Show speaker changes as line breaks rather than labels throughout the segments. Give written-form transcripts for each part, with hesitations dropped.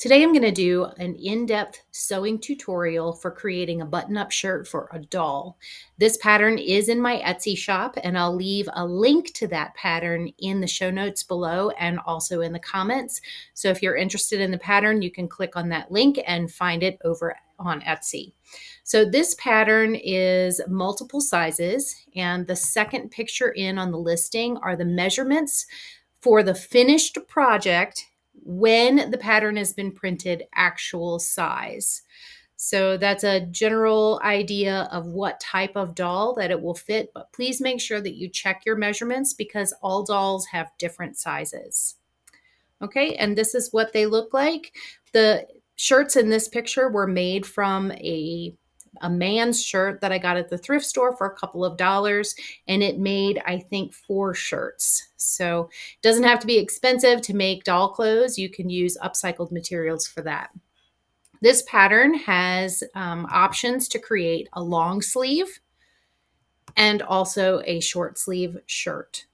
Today I'm going to do an in-depth sewing tutorial for creating a button-up shirt for a doll. This pattern is in my Etsy shop, and I'll leave a link to that pattern in the show notes below and also in the comments. So if you're interested in the pattern, you can click on that link and find it over on Etsy. So this pattern is multiple sizes, and the second picture in on the listing are the measurements for the finished project when the pattern has been printed actual size. So that's a general idea of what type of doll that it will fit, but please make sure that you check your measurements because all dolls have different sizes. Okay, and this is what they look like. The shirts in this picture were made from a man's shirt that I got at the thrift store for a couple of dollars, and it made, I think, 4 shirts. So it doesn't have to be expensive to make doll clothes. You can use upcycled materials for that. This pattern has options to create a long sleeve and also a short sleeve shirt.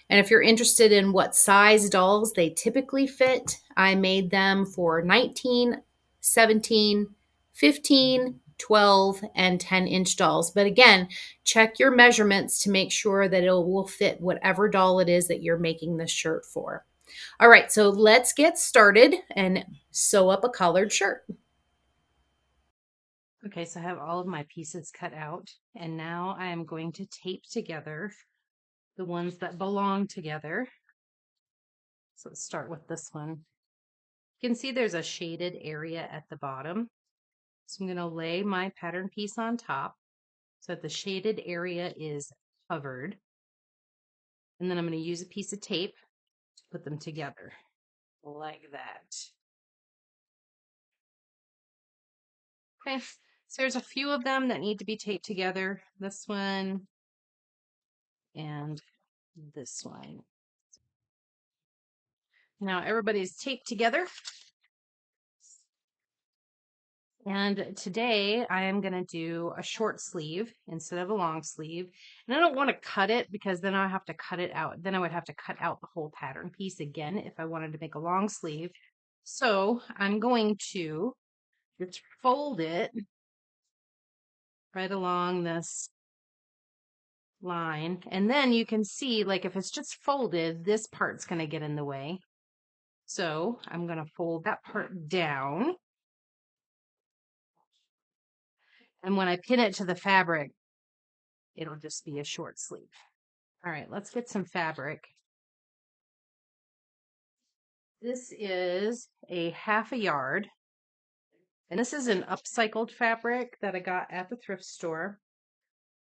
And if you're interested in what size dolls they typically fit, I made them for 19, 17, 15, 12, and 10-inch dolls. But again, check your measurements to make sure that it will fit whatever doll it is that you're making this shirt for. All right, so let's get started and sew up a collared shirt. Okay, so I have all of my pieces cut out, and now I am going to tape together the ones that belong together. So let's start with this one. You can see there's a shaded area at the bottom. So I'm going to lay my pattern piece on top so that the shaded area is covered. And then I'm going to use a piece of tape to put them together like that. Okay, so there's a few of them that need to be taped together. This one and this one. Now everybody's taped together. And today I am going to do a short sleeve instead of a long sleeve. And I don't want to cut it because then I have to cut it out. Then I would have to cut out the whole pattern piece again if I wanted to make a long sleeve. So I'm going to just fold it right along this line. And then you can see, like, if it's just folded, this part's going to get in the way. So I'm going to fold that part down. And when I pin it to the fabric, it'll just be a short sleeve. All right, let's get some fabric. This is a 1/2 yard. And this is an upcycled fabric that I got at the thrift store.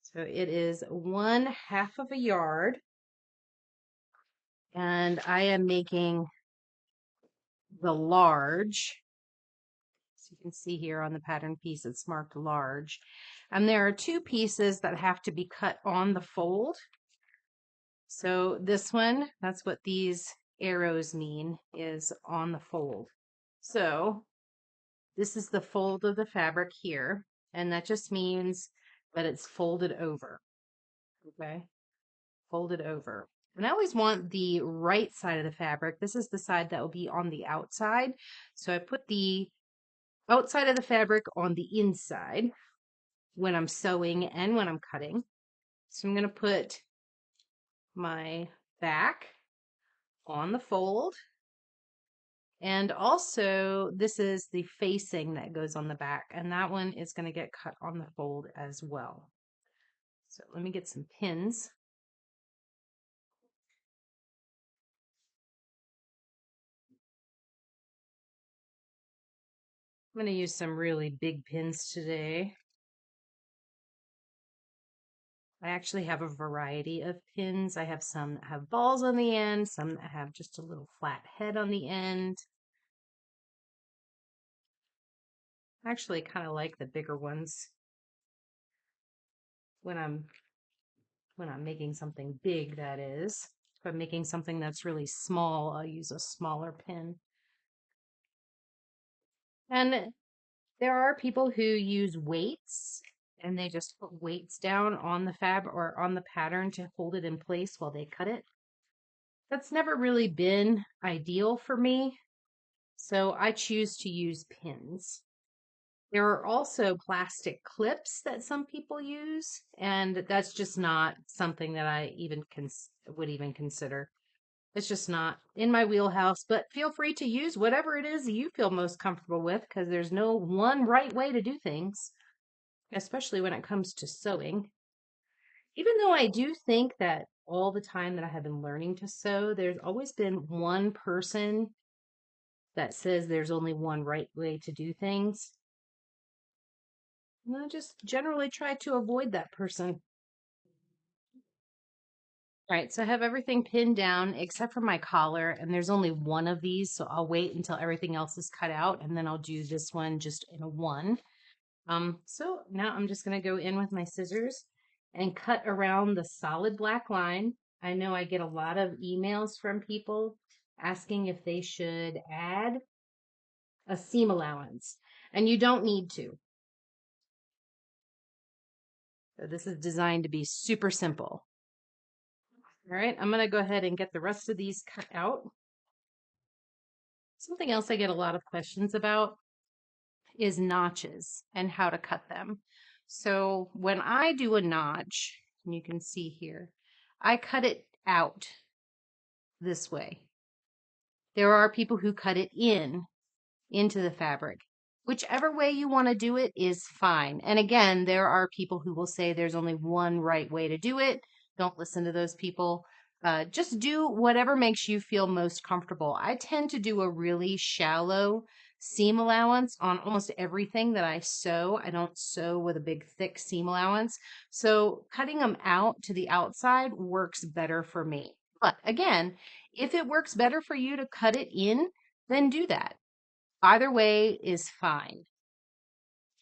So it is 1/2 yard. And I am making the large. So you can see here on the pattern piece, it's marked large. And there are 2 pieces that have to be cut on the fold. So this one, that's what these arrows mean, is on the fold. So this is the fold of the fabric here, and that just means that it's folded over. Okay, folded over. And I always want the right side of the fabric. This is the side that will be on the outside. So I put the outside of the fabric on the inside when I'm sewing and when I'm cutting. So I'm going to put my back on the fold. And also, this is the facing that goes on the back, and that one is going to get cut on the fold as well. So let me get some pins. I'm going to use some really big pins today. I actually have a variety of pins. I have some that have balls on the end, some that have just a little flat head on the end. I actually kind of like the bigger ones when I'm making something big, that is. If I'm making something that's really small, I'll use a smaller pin. And there are people who use weights and they just put weights down on the fabric or on the pattern to hold it in place while they cut it. That's never really been ideal for me. So I choose to use pins. There are also plastic clips that some people use, and that's just not something that I would even consider. It's just not in my wheelhouse, but feel free to use whatever it is you feel most comfortable with because there's no one right way to do things, especially when it comes to sewing. Even though I do think that all the time that I have been learning to sew, there's always been one person that says there's only one right way to do things. And I just generally try to avoid that person. All right, so I have everything pinned down except for my collar, and there's only one of these, so I'll wait until everything else is cut out, and then I'll do this one just in a one. So now I'm just going to go in with my scissors and cut around the solid black line. I know I get a lot of emails from people asking if they should add a seam allowance, and you don't need to. So this is designed to be super simple. All right, I'm going to go ahead and get the rest of these cut out. Something else I get a lot of questions about is notches and how to cut them. So when I do a notch, and you can see here, I cut it out this way. There are people who cut it into the fabric. Whichever way you want to do it is fine. And again, there are people who will say there's only one right way to do it. Don't listen to those people. Just do whatever makes you feel most comfortable. I tend to do a really shallow seam allowance on almost everything that I sew. I don't sew with a big thick seam allowance. So cutting them out to the outside works better for me. But again, if it works better for you to cut it in, then do that. Either way is fine.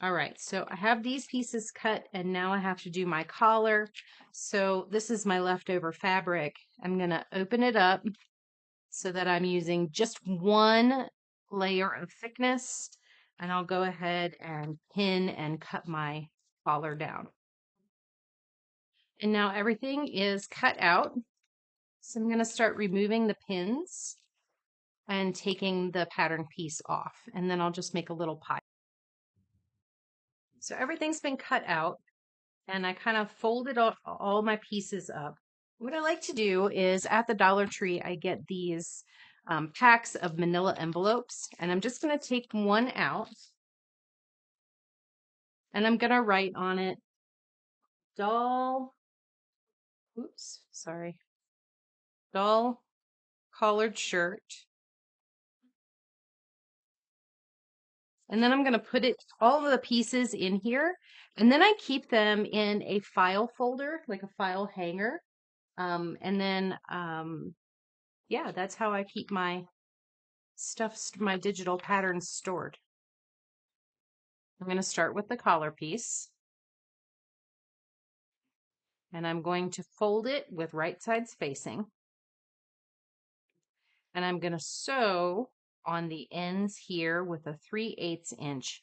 All right, so I have these pieces cut and now I have to do my collar. So this is my leftover fabric. I'm gonna open it up so that I'm using just one layer of thickness, and I'll go ahead and pin and cut my collar down. And now everything is cut out. So I'm gonna start removing the pins and taking the pattern piece off, and then I'll just make a little pile. So everything's been cut out, and I kind of folded all my pieces up. What I like to do is at the Dollar Tree, I get these packs of manila envelopes, and I'm just going to take one out, and I'm going to write on it, doll, oops, sorry, doll collared shirt. And then I'm going to put all of the pieces in here, and then I keep them in a file folder, like a file hanger. And then, yeah, that's how I keep my my digital patterns stored. I'm going to start with the collar piece, and I'm going to fold it with right sides facing, and I'm going to sew on the ends here with a 3/8 inch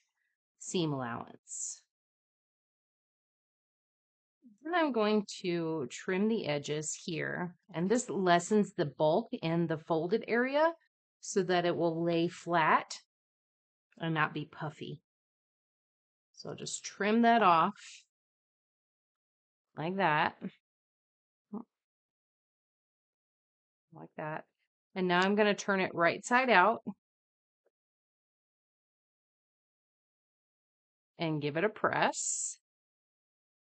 seam allowance. Then I'm going to trim the edges here, and this lessens the bulk in the folded area so that it will lay flat and not be puffy. So I'll just trim that off like that. Like that. And now I'm going to turn it right side out and give it a press.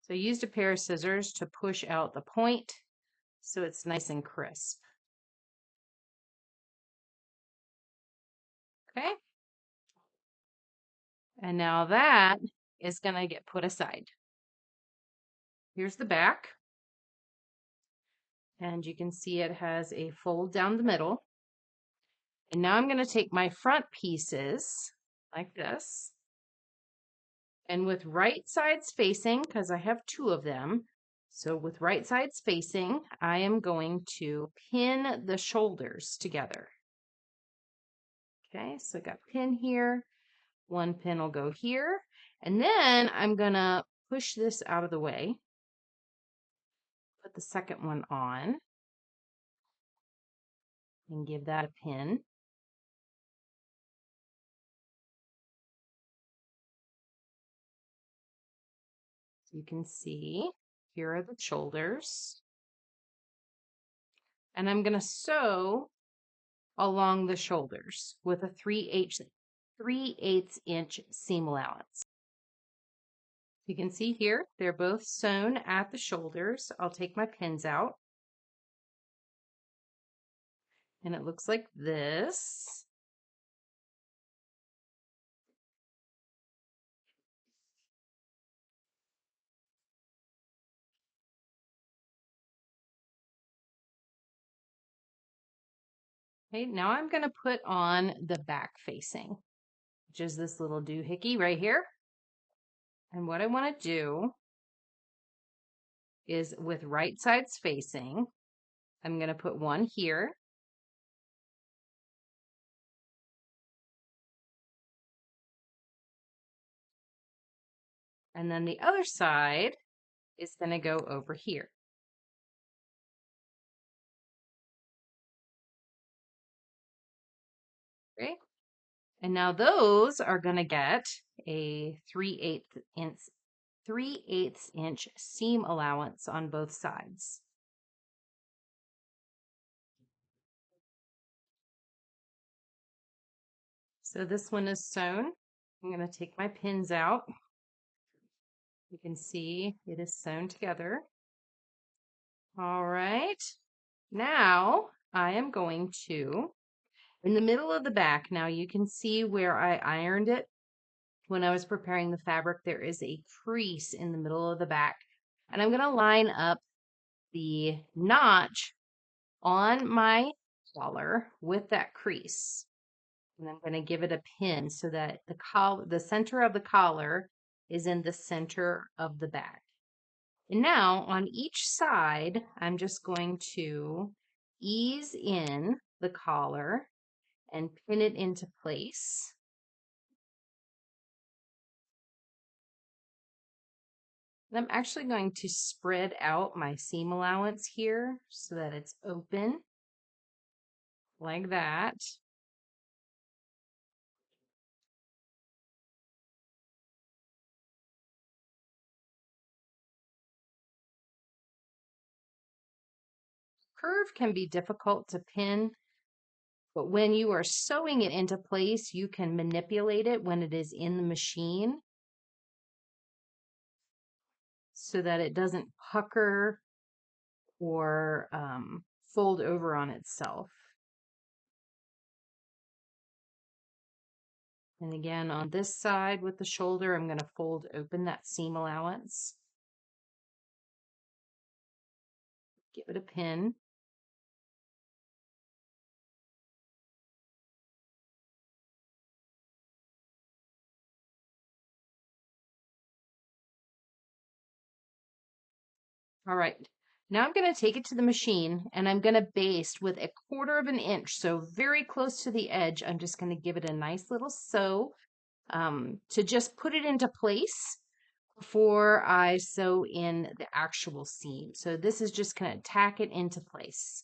So I used a pair of scissors to push out the point so it's nice and crisp. Okay. And now that is going to get put aside. Here's the back. And you can see it has a fold down the middle. And now I'm going to take my front pieces like this. And with right sides facing, because I have two of them, so with right sides facing, I am going to pin the shoulders together. Okay, so I got pin here. One pin will go here. And then I'm going to push this out of the way. Put the second one on. And give that a pin. You can see here are the shoulders. And I'm going to sew along the shoulders with a 3/8 inch seam allowance. You can see here, they're both sewn at the shoulders. I'll take my pins out. And it looks like this. Okay, now I'm going to put on the back facing, which is this little doohickey right here. And what I want to do is with right sides facing, I'm going to put one here. And then the other side is going to go over here. Okay. And now those are going to get a 3/8 inch seam allowance on both sides. So this one is sewn. I'm going to take my pins out. You can see it is sewn together. All right. Now I am going to, in the middle of the back, now you can see where I ironed it. When I was preparing the fabric, there is a crease in the middle of the back. And I'm going to line up the notch on my collar with that crease. And I'm going to give it a pin so that the center of the collar is in the center of the back. And now on each side, I'm just going to ease in the collar and pin it into place. And I'm actually going to spread out my seam allowance here so that it's open like that. Curve can be difficult to pin, but when you are sewing it into place, you can manipulate it when it is in the machine so that it doesn't pucker or fold over on itself. And again, on this side with the shoulder, I'm going to fold open that seam allowance. Give it a pin. All right, now I'm going to take it to the machine and I'm going to baste with 1/4 inch, so very close to the edge. I'm just going to give it a nice little sew to just put it into place before I sew in the actual seam. So this is just going to tack it into place.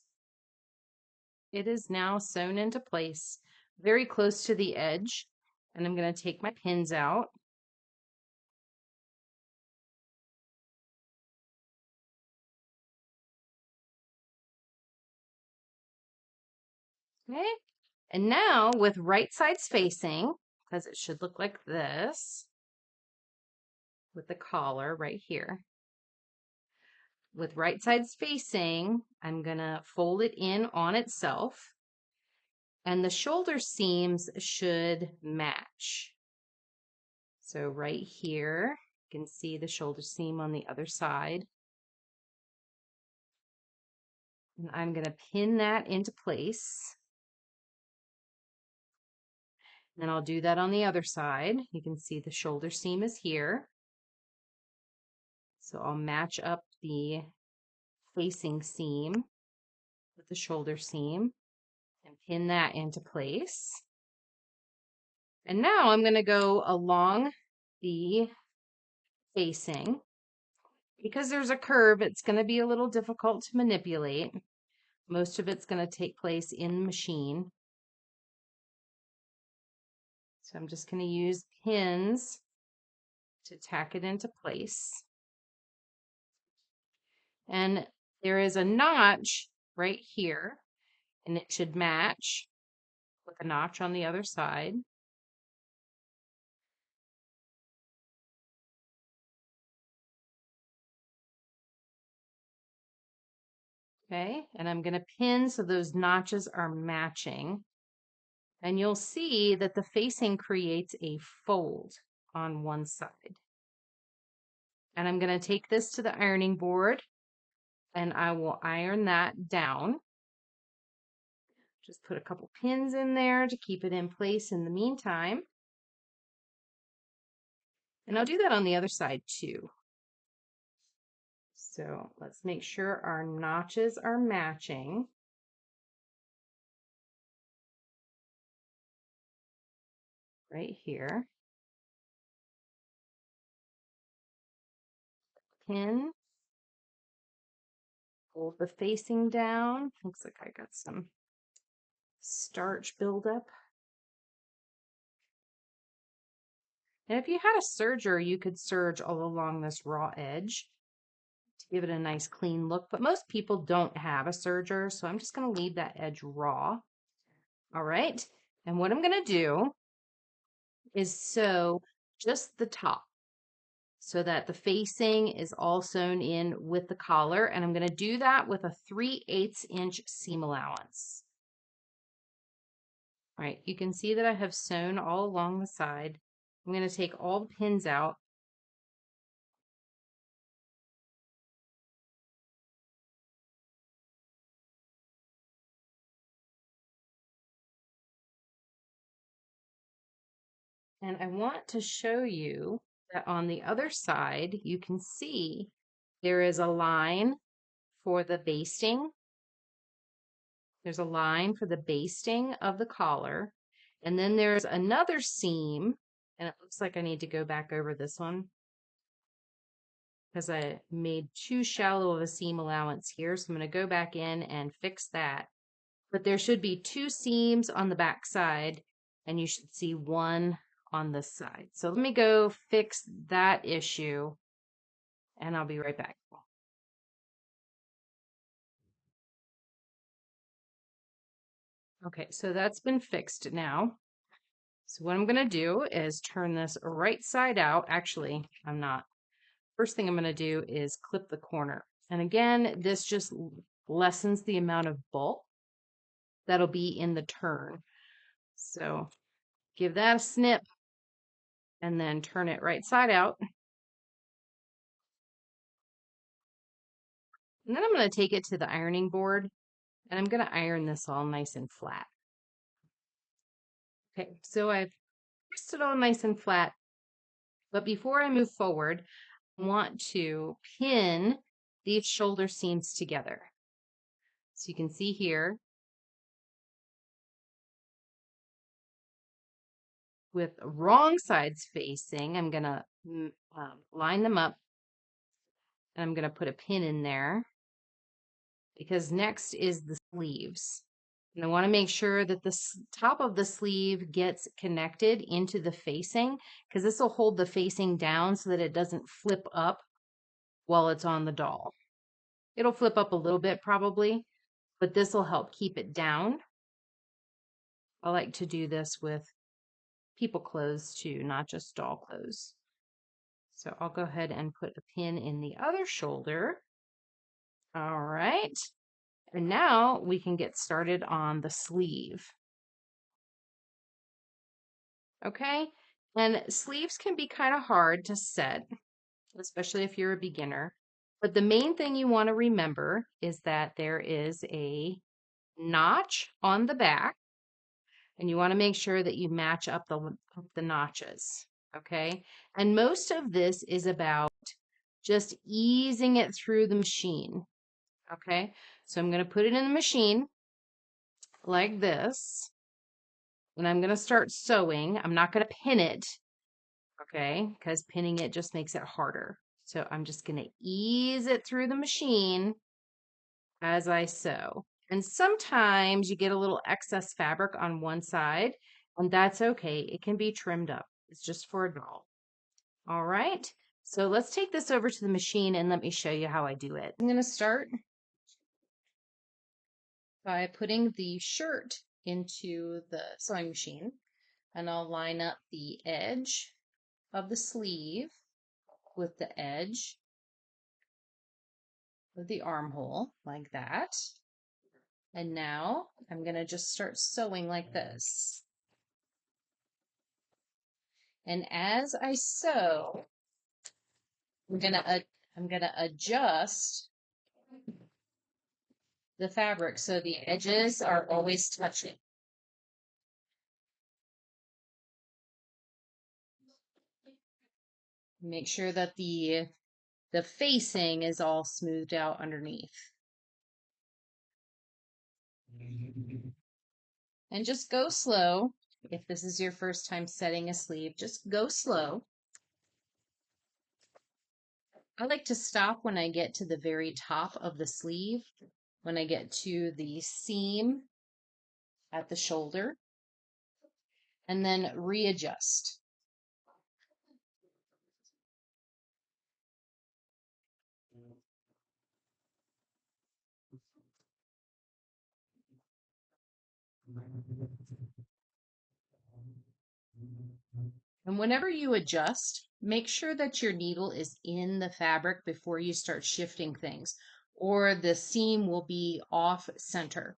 It is now sewn into place, very close to the edge, and I'm going to take my pins out. Okay, and now with right sides facing, because it should look like this, with the collar right here. With right sides facing, I'm going to fold it in on itself, and the shoulder seams should match. So right here, you can see the shoulder seam on the other side. And I'm going to pin that into place. And I'll do that on the other side. You can see the shoulder seam is here. So I'll match up the facing seam with the shoulder seam and pin that into place. And now I'm going to go along the facing. Because there's a curve, it's going to be a little difficult to manipulate. Most of it's going to take place in the machine. So I'm just going to use pins to tack it into place. And there is a notch right here, and it should match with a notch on the other side. Okay, and I'm going to pin so those notches are matching. And you'll see that the facing creates a fold on one side. And I'm going to take this to the ironing board and I will iron that down. Just put a couple pins in there to keep it in place in the meantime. And I'll do that on the other side too. So let's make sure our notches are matching. Right here. Pin. Hold the facing down. Looks like I got some starch buildup. And if you had a serger, you could serge all along this raw edge to give it a nice clean look. But most people don't have a serger, so I'm just going to leave that edge raw. All right. And what I'm going to do is sew just the top so that the facing is all sewn in with the collar. And I'm going to do that with a 3/8 inch seam allowance. All right, you can see that I have sewn all along the side. I'm going to take all the pins out. And I want to show you that on the other side, you can see there is a line for the basting. There's a line for the basting of the collar. And then there's another seam, and it looks like I need to go back over this one because I made too shallow of a seam allowance here. So I'm going to go back in and fix that. But there should be 2 seams on the back side, and you should see 1 on this side. So let me go fix that issue, and I'll be right back. Okay, so that's been fixed now. So what I'm going to do is turn this right side out. Actually, I'm not. First thing I'm going to do is clip the corner. And again, this just lessens the amount of bulk that'll be in the turn. So give that a snip and then turn it right side out. And then I'm going to take it to the ironing board and I'm going to iron this all nice and flat. Okay, so I've pressed it all nice and flat. But before I move forward, I want to pin these shoulder seams together. So you can see here with wrong sides facing, I'm going to line them up and I'm going to put a pin in there because next is the sleeves. And I want to make sure that the top of the sleeve gets connected into the facing because this will hold the facing down so that it doesn't flip up while it's on the doll. It'll flip up a little bit probably, but this will help keep it down. I like to do this with people clothes too, not just doll clothes. So I'll go ahead and put a pin in the other shoulder. All right. And now we can get started on the sleeve. Okay. And sleeves can be kind of hard to set, especially if you're a beginner. But the main thing you want to remember is that there is a notch on the back, and you want to make sure that you match up the notches. Okay. And most of this is about just easing it through the machine. Okay. So I'm going to put it in the machine like this. And I'm going to start sewing. I'm not going to pin it. Okay. Because pinning it just makes it harder. So I'm just going to ease it through the machine as I sew. And sometimes you get a little excess fabric on one side, and that's okay. It can be trimmed up. It's just for a doll. All right. So let's take this over to the machine and let me show you how I do it. I'm going to start by putting the shirt into the sewing machine, and I'll line up the edge of the sleeve with the edge of the armhole like that. And now I'm going to just start sewing like this. And as I sew, I'm going to adjust the fabric so the edges are always touching. Make sure that the facing is all smoothed out underneath. And just go slow. If this is your first time setting a sleeve, just go slow. I like to stop when I get to the very top of the sleeve, when I get to the seam at the shoulder, and then readjust. And whenever you adjust, make sure that your needle is in the fabric before you start shifting things, or the seam will be off center.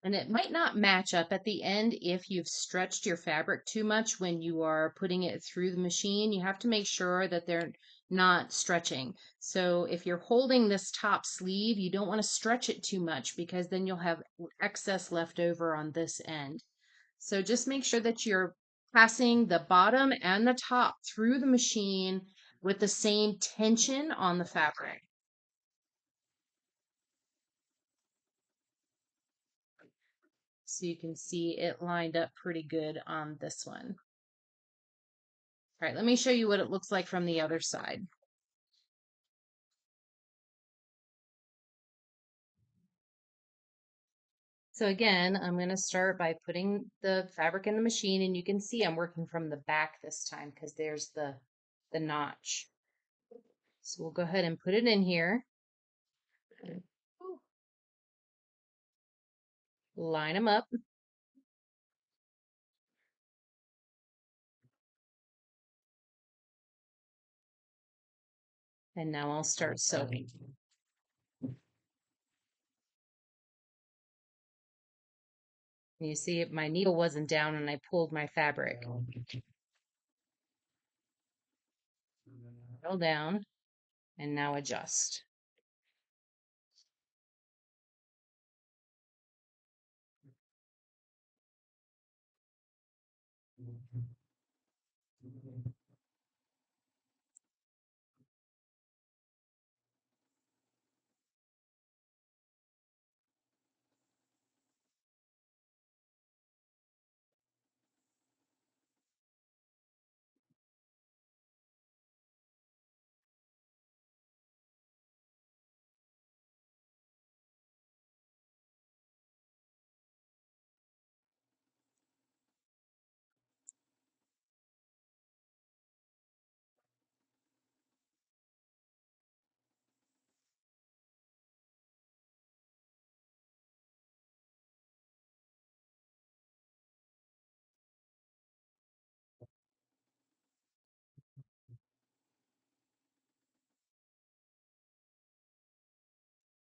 And it might not match up at the end if you've stretched your fabric too much when you are putting it through the machine. You have to make sure that they're not stretching. So if you're holding this top sleeve, you don't want to stretch it too much because then you'll have excess left over on this end. So just make sure that you're passing the bottom and the top through the machine with the same tension on the fabric. So you can see it lined up pretty good on this one. All right, let me show you what it looks like from the other side. So again, I'm going to start by putting the fabric in the machine, and you can see I'm working from the back this time because there's the notch. So we'll go ahead and put it in here. Line them up. And now I'll start sewing. You see, my needle wasn't down and I pulled my fabric. Roll down and now adjust.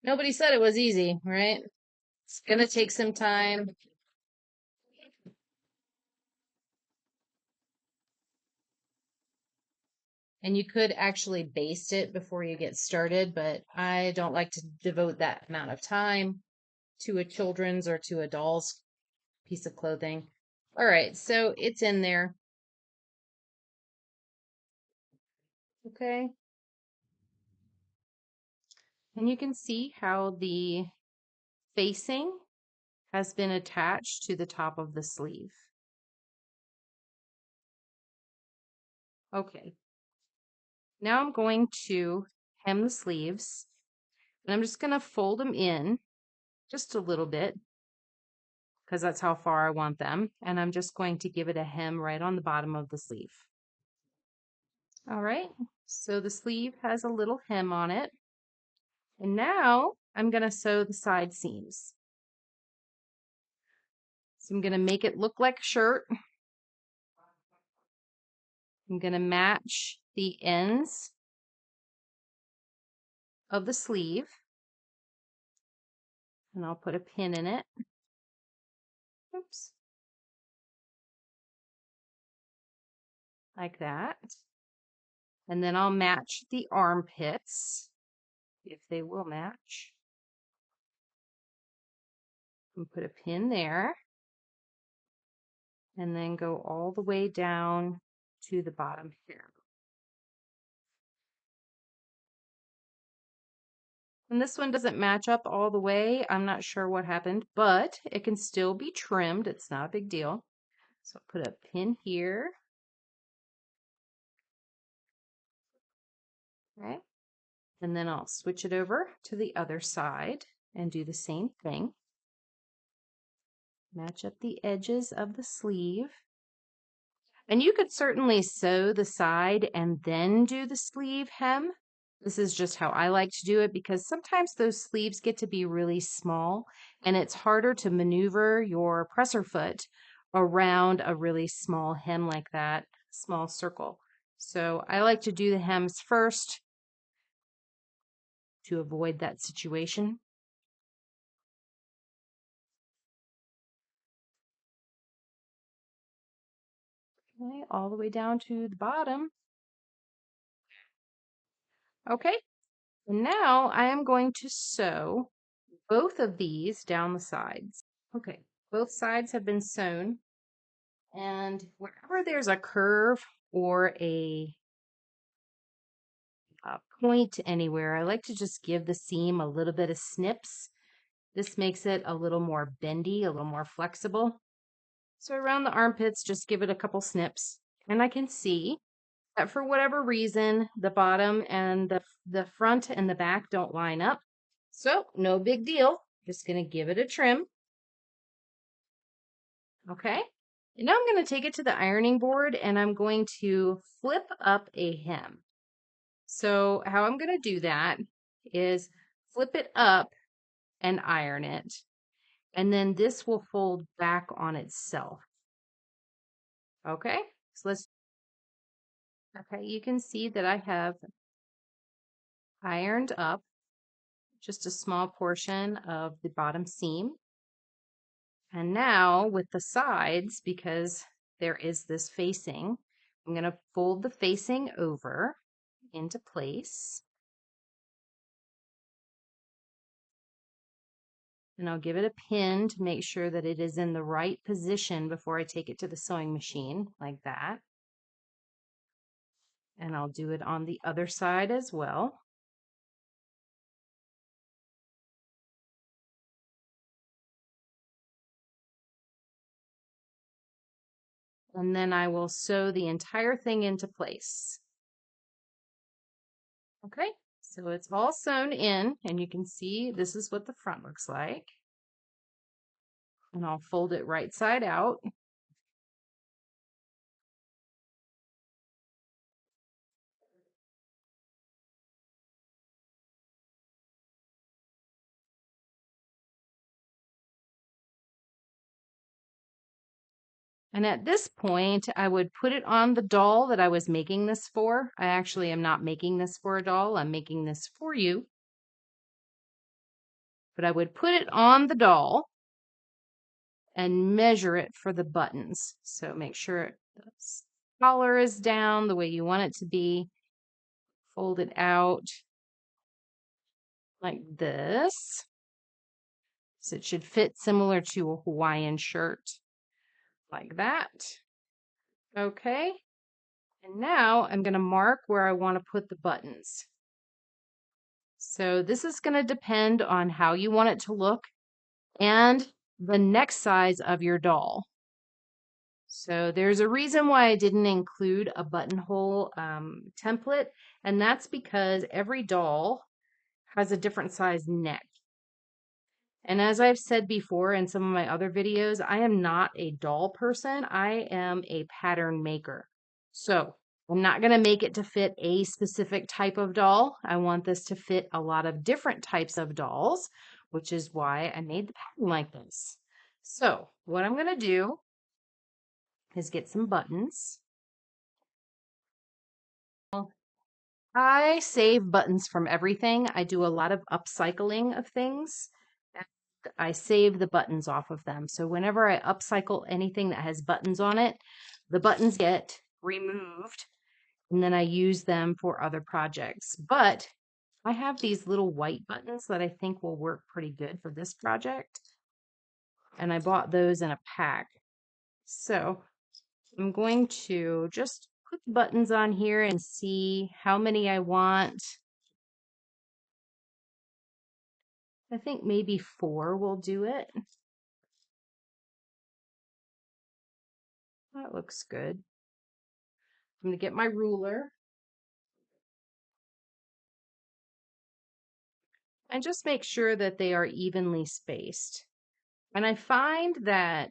Nobody said it was easy, right? It's gonna take some time. And you could actually baste it before you get started, but I don't like to devote that amount of time to a children's or to a doll's piece of clothing. All right, so it's in there. Okay. And you can see how the facing has been attached to the top of the sleeve. Okay. Now I'm going to hem the sleeves, and I'm just going to fold them in just a little bit because that's how far I want them. And I'm just going to give it a hem right on the bottom of the sleeve. All right, so the sleeve has a little hem on it. And now I'm going to sew the side seams. So I'm going to make it look like a shirt. I'm going to match the ends of the sleeve, and I'll put a pin in it. Oops. Like that. And then I'll match the armpits, if they will match. And put a pin there. And then go all the way down to the bottom here. And this one doesn't match up all the way. I'm not sure what happened, but it can still be trimmed. It's not a big deal. So I'll put a pin here. Okay. And then I'll switch it over to the other side and do the same thing. Match up the edges of the sleeve. And you could certainly sew the side and then do the sleeve hem. This is just how I like to do it because sometimes those sleeves get to be really small and it's harder to maneuver your presser foot around a really small hem like that, small circle. So I like to do the hems first to avoid that situation. Okay, all the way down to the bottom. Okay, and now I am going to sew both of these down the sides. Okay, both sides have been sewn, and wherever there's a curve or a point anywhere, I like to just give the seam a little bit of snips. This makes it a little more bendy, a little more flexible. So around the armpits, just give it a couple snips, and I can see that for whatever reason, the bottom and the front and the back don't line up. So no big deal. Just going to give it a trim. Okay. And now I'm going to take it to the ironing board and I'm going to flip up a hem. So how I'm going to do that is flip it up and iron it. And then this will fold back on itself. Okay. So okay, you can see that I have ironed up just a small portion of the bottom seam. And now with the sides, because there is this facing, I'm going to fold the facing over into place. And I'll give it a pin to make sure that it is in the right position before I take it to the sewing machine, like that. And I'll do it on the other side as well. And then I will sew the entire thing into place. Okay, so it's all sewn in, and you can see this is what the front looks like. And I'll fold it right side out. And at this point, I would put it on the doll that I was making this for. I actually am not making this for a doll. I'm making this for you. But I would put it on the doll and measure it for the buttons. So make sure the collar is down the way you want it to be. Fold it out like this. So it should fit similar to a Hawaiian shirt like that. Okay.
And now I'm going to mark where I want to put the buttons. So this is going to depend on how you want it to look and the neck size of your doll. So there's a reason why I didn't include a buttonhole template, and that's because every doll has a different size neck. And as I've said before in some of my other videos, I am not a doll person. I am a pattern maker. So I'm not going to make it to fit a specific type of doll. I want this to fit a lot of different types of dolls, which is why I made the pattern like this. So what I'm going to do is get some buttons. I save buttons from everything. I do a lot of upcycling of things. And I save the buttons off of them. So whenever I upcycle anything that has buttons on it, the buttons get removed and then I use them for other projects. But I have these little white buttons that I think will work pretty good for this project. And I bought those in a pack. So I'm going to just put the buttons on here and see how many I want. I think maybe 4 will do it. That looks good. I'm going to get my ruler and just make sure that they are evenly spaced. And I find that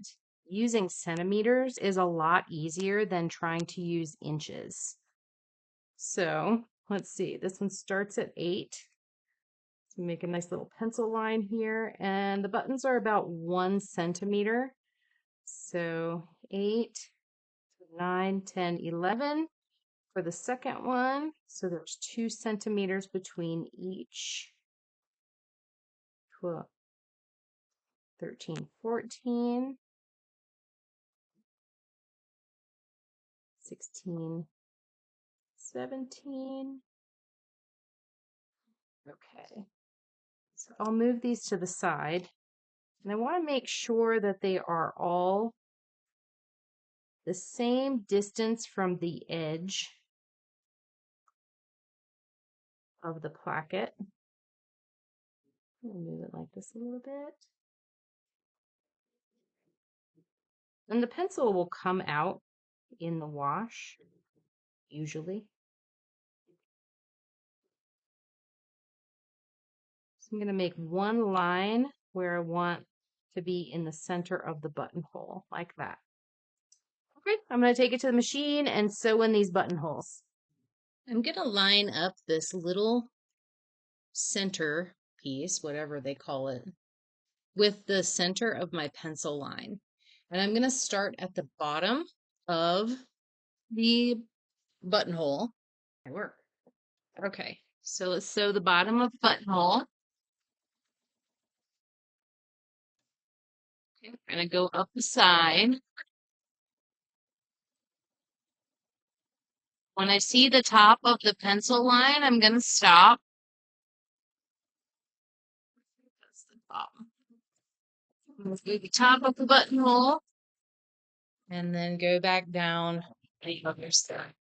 using centimeters is a lot easier than trying to use inches. So let's see, this one starts at 8. So make a nice little pencil line here, and the buttons are about 1 centimeter. So 8, 9, 10, 11 for the second one. So there's 2 centimeters between each. 12, 13, 14, 16, 17. Okay. So I'll move these to the side. And I want to make sure that they are all the same distance from the edge of the placket. Move it like this a little bit. And the pencil will come out in the wash, usually. So I'm going to make one line where I want to be in the center of the buttonhole, like that. Okay, I'm going to take it to the machine and sew in these buttonholes. I'm going to line up this little center piece, whatever they call it, with the center of my pencil line. And I'm going to start at the bottom of the buttonhole. Work. Okay, so let's sew the bottom of the buttonhole. Okay, we're going to go up the side. When I see the top of the pencil line, I'm going to stop. That's the bottom. Do the top of the buttonhole and then go back down the other side.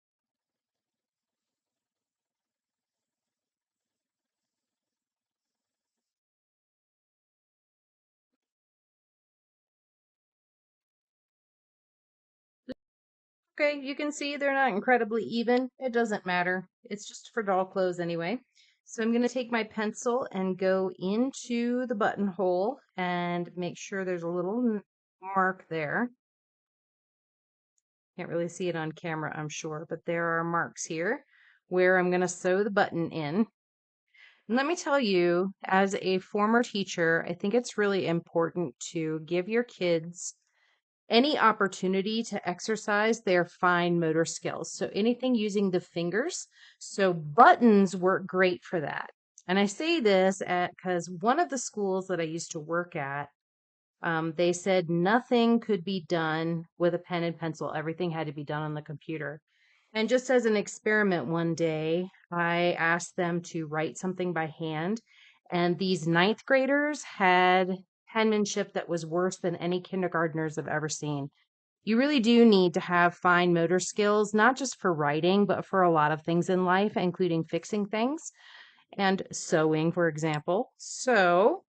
Okay, you can see they're not incredibly even. It doesn't matter. It's just for doll clothes anyway. So I'm going to take my pencil and go into the buttonhole and make sure there's a little mark there. Can't really see it on camera, I'm sure, but there are marks here where I'm going to sew the button in. And let me tell you, as a former teacher, I think it's really important to give your kids any opportunity to exercise their fine motor skills. So anything using the fingers. So buttons work great for that. And I say this because one of the schools that I used to work at, they said nothing could be done with a pen and pencil. Everything had to be done on the computer. And just as an experiment one day, I asked them to write something by hand. And these 9th graders had penmanship that was worse than any kindergartners I've ever seen. You really do need to have fine motor skills, not just for writing, but for a lot of things in life, including fixing things and sewing, for example. So,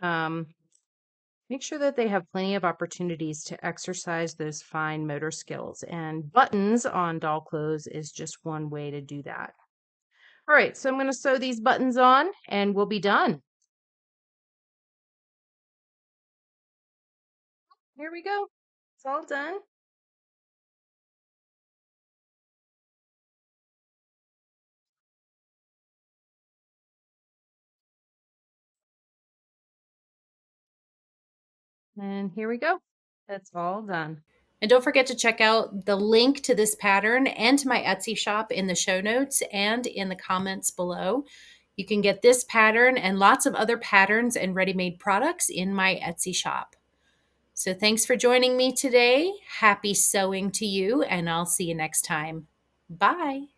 make sure that they have plenty of opportunities to exercise those fine motor skills. And buttons on doll clothes is just one way to do that. All right, so I'm going to sew these buttons on and we'll be done. Here we go. It's all done. And here we go. That's all done.
And don't forget to check out the link to this pattern and to my Etsy shop in the show notes and in the comments below. You can get this pattern and lots of other patterns and ready-made products in my Etsy shop. So thanks for joining me today. Happy sewing to you, and I'll see you next time. Bye.